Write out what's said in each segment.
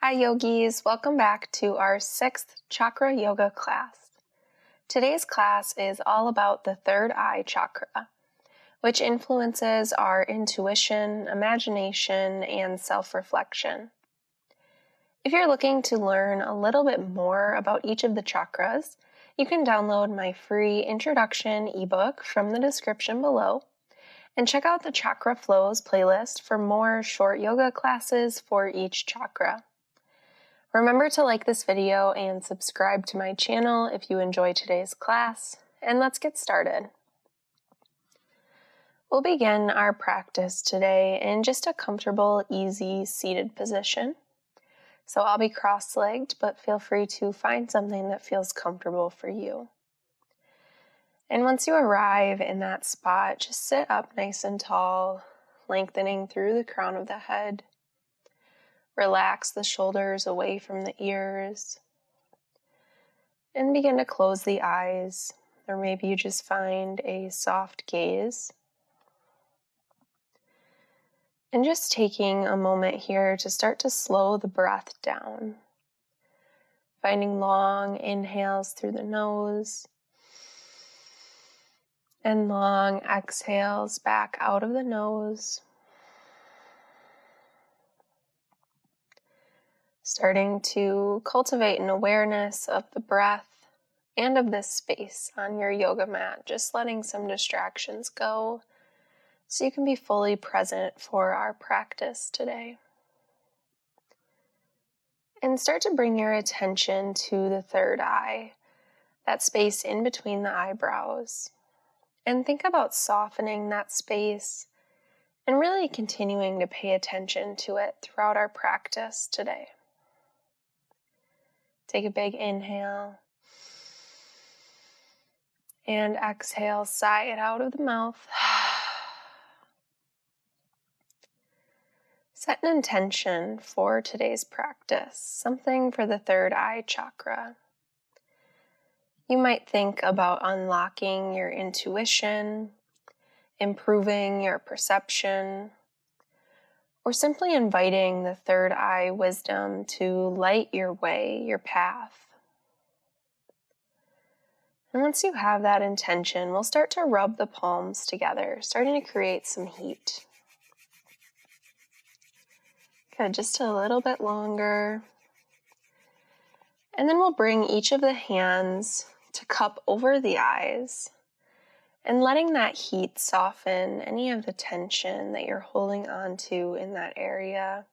Hi yogis, welcome back to our 6th chakra yoga class. Today's class is all about the third eye chakra, which influences our intuition, imagination, and self-reflection. If you're looking to learn a little bit more about each of the chakras, you can download my free introduction ebook from the description below and check out the Chakra Flows playlist for more short yoga classes for each chakra. Remember to like this video and subscribe to my channel if you enjoy today's class, and let's get started. We'll begin our practice today in just a comfortable, easy seated position. So I'll be cross-legged, but feel free to find something that feels comfortable for you. And once you arrive in that spot, just sit up nice and tall, lengthening through the crown of the head. Relax the shoulders away from the ears and begin to close the eyes, or maybe you just find a soft gaze. And just taking a moment here to start to slow the breath down, finding long inhales through the nose and long exhales back out of the nose. Starting to cultivate an awareness of the breath and of this space on your yoga mat, just letting some distractions go so you can be fully present for our practice today. And start to bring your attention to the third eye, that space in between the eyebrows. And think about softening that space and really continuing to pay attention to it throughout our practice today. Take a big inhale and exhale, sigh it out of the mouth. Set an intention for today's practice, something for the third eye chakra. You might think about unlocking your intuition, improving your perception, or simply inviting the third eye wisdom to light your way, your path. And once you have that intention, we'll start to rub the palms together, starting to create some heat. Good, just a little bit longer. And then we'll bring each of the hands to cup over the eyes, and letting that heat soften any of the tension that you're holding on to in that area.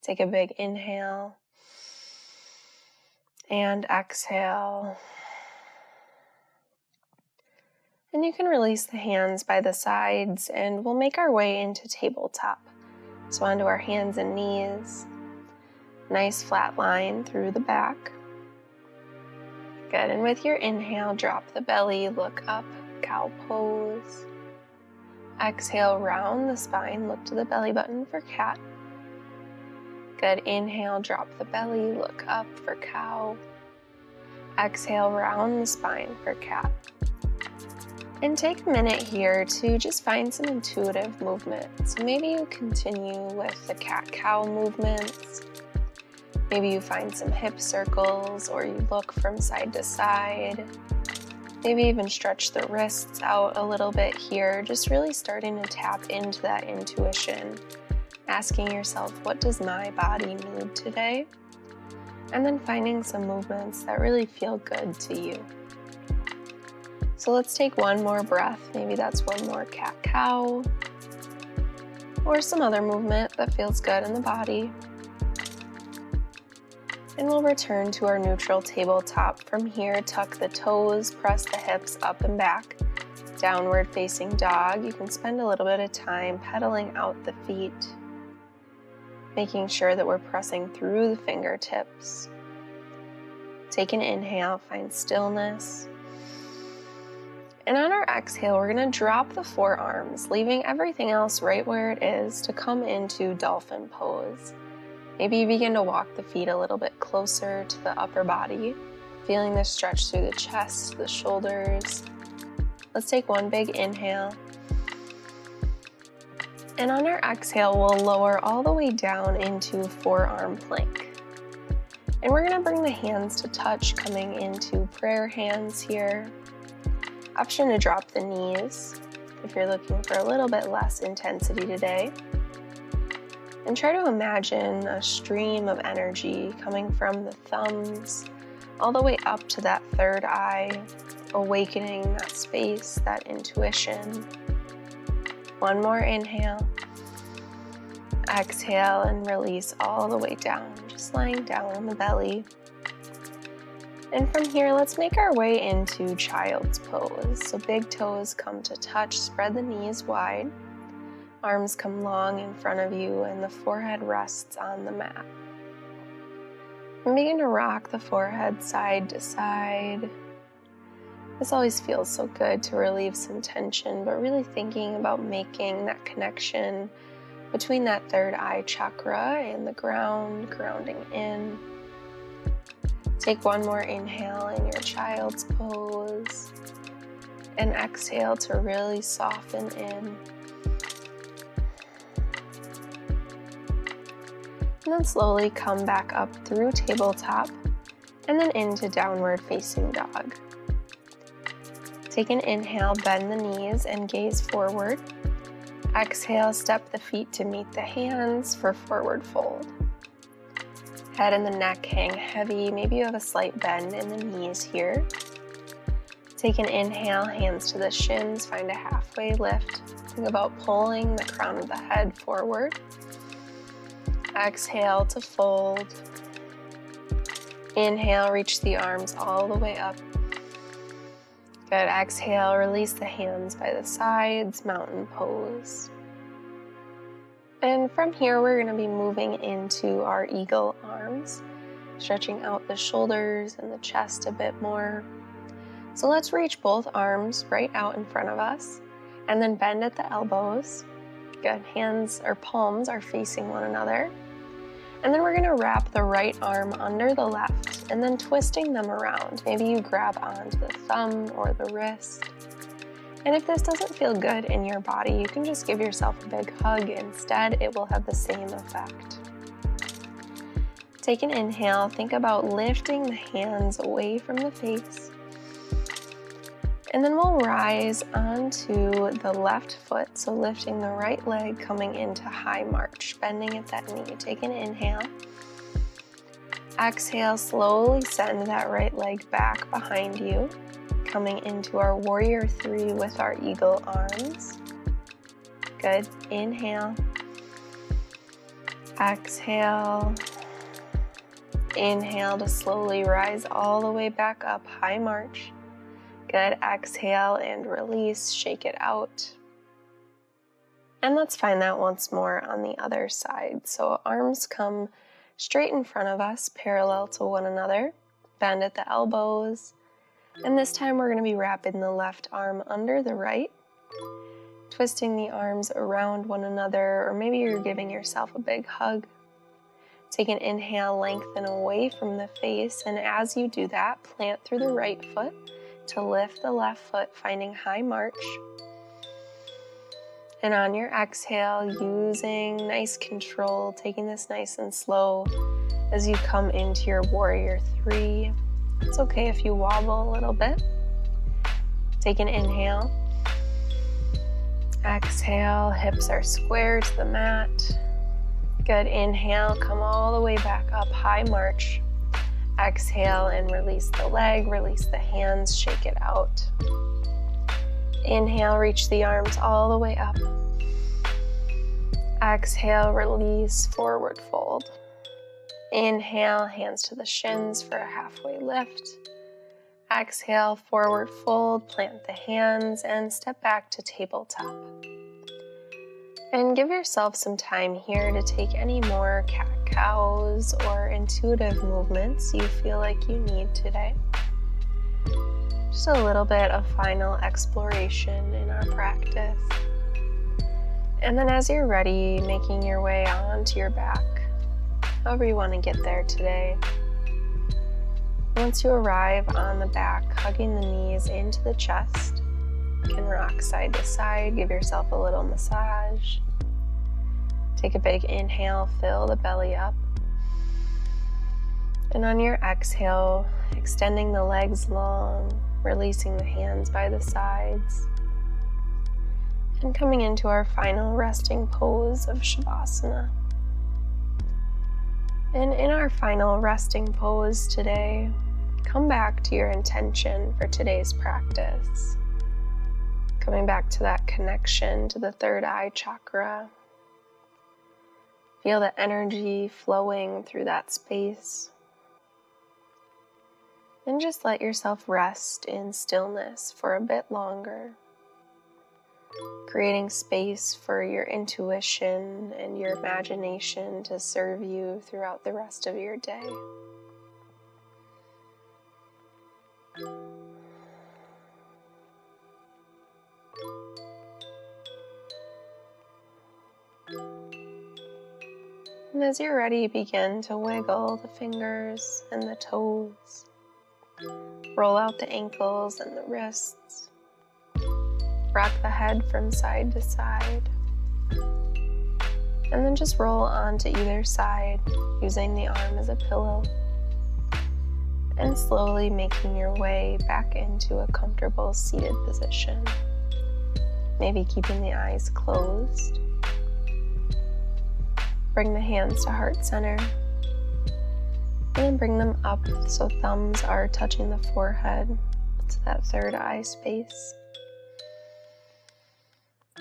Take a big inhale and exhale. And you can release the hands by the sides, and we'll make our way into tabletop. So onto our hands and knees. Nice flat line through the back. Good, and with your inhale, drop the belly, look up, cow pose. Exhale, round the spine, look to the belly button for cat. Good, inhale, drop the belly, look up for cow. Exhale, round the spine for cat. And take a minute here to just find some intuitive movement. So maybe you continue with the cat-cow movements. Maybe you find some hip circles, or you look from side to side. Maybe even stretch the wrists out a little bit here, just really starting to tap into that intuition, asking yourself, what does my body need today? And then finding some movements that really feel good to you. So let's take one more breath. Maybe that's one more cat-cow, or some other movement that feels good in the body. And we'll return to our neutral tabletop. From here, tuck the toes, press the hips up and back. Downward facing dog. You can spend a little bit of time pedaling out the feet, making sure that we're pressing through the fingertips. Take an inhale, find stillness. And on our exhale, we're going to drop the forearms, leaving everything else right where it is to come into Dolphin Pose. Maybe you begin to walk the feet a little bit closer to the upper body, feeling the stretch through the chest, the shoulders. Let's take one big inhale. And on our exhale, we'll lower all the way down into forearm plank. And we're gonna bring the hands to touch, coming into prayer hands here. Option to drop the knees if you're looking for a little bit less intensity today. And try to imagine a stream of energy coming from the thumbs all the way up to that third eye, awakening that space, that intuition. One more inhale. Exhale and release all the way down, just lying down on the belly. And from here, let's make our way into child's pose. So big toes come to touch, spread the knees wide. Arms come long in front of you and the forehead rests on the mat. And begin to rock the forehead side to side. This always feels so good to relieve some tension, but really thinking about making that connection between that third eye chakra and the ground, grounding in. Take one more inhale in your child's pose and exhale to really soften in. And then slowly come back up through tabletop and then into downward facing dog. Take an inhale, bend the knees and gaze forward. Exhale, step the feet to meet the hands for forward fold. Head and the neck hang heavy. Maybe you have a slight bend in the knees here. Take an inhale, hands to the shins, find a halfway lift. Think about pulling the crown of the head forward. Exhale to fold. Inhale, reach the arms all the way up. Good. Exhale, release the hands by the sides, mountain pose. And from here, we're going to be moving into our eagle arms, stretching out the shoulders and the chest a bit more. So let's reach both arms right out in front of us and then bend at the elbows. Good. Hands or palms are facing one another. And then we're going to wrap the right arm under the left and then twisting them around. Maybe you grab onto the thumb or the wrist. And if this doesn't feel good in your body, you can just give yourself a big hug instead. It will have the same effect. Take an inhale. Think about lifting the hands away from the face. And then we'll rise onto the left foot. So lifting the right leg, coming into high march, bending at that knee. Take an inhale. Exhale, slowly send that right leg back behind you, coming into our warrior three with our eagle arms. Good. Inhale. Exhale. Inhale to slowly rise all the way back up, high march. Good. Exhale and release, shake it out. And let's find that once more on the other side. So arms come straight in front of us, parallel to one another. Bend at the elbows. And this time we're going to be wrapping the left arm under the right, twisting the arms around one another, or maybe you're giving yourself a big hug. Take an inhale, lengthen away from the face, and as you do that, plant through the right foot to lift the left foot, finding high march. And on your exhale, using nice control, taking this nice and slow as you come into your warrior three. It's okay if you wobble a little bit. Take an inhale. Exhale, hips are square to the mat. Good. Inhale, come all the way back up, high march. Exhale and release the leg, release the hands, shake it out. Inhale, reach the arms all the way up. Exhale, release, forward fold. Inhale, hands to the shins for a halfway lift. Exhale, forward fold, plant the hands, and step back to tabletop. And give yourself some time here to take any more cat-cows or intuitive movements you feel like you need today. Just a little bit of final exploration in our practice. And then as you're ready, making your way onto your back, however you want to get there today. Once you arrive on the back, hugging the knees into the chest, you can rock side to side, give yourself a little massage. Take a big inhale, fill the belly up. And on your exhale, extending the legs long, releasing the hands by the sides, and coming into our final resting pose of Shavasana. And in our final resting pose today, come back to your intention for today's practice. Coming back to that connection to the third eye chakra. Feel the energy flowing through that space. And just let yourself rest in stillness for a bit longer, creating space for your intuition and your imagination to serve you throughout the rest of your day. And as you're ready, begin to wiggle the fingers and the toes. Roll out the ankles and the wrists. Rock the head from side to side. And then just roll onto either side, using the arm as a pillow. And slowly making your way back into a comfortable seated position. Maybe keeping the eyes closed. Bring the hands to heart center. And then bring them up so thumbs are touching the forehead to that third eye space.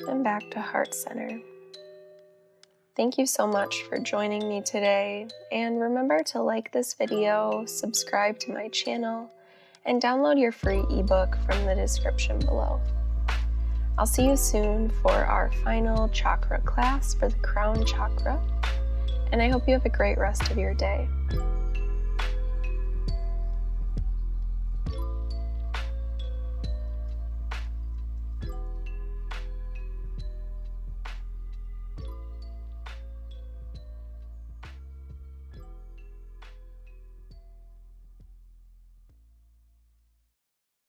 And back to heart center. Thank you so much for joining me today. And remember to like this video, subscribe to my channel, and download your free ebook from the description below. I'll see you soon for our final chakra class for the crown chakra. And I hope you have a great rest of your day.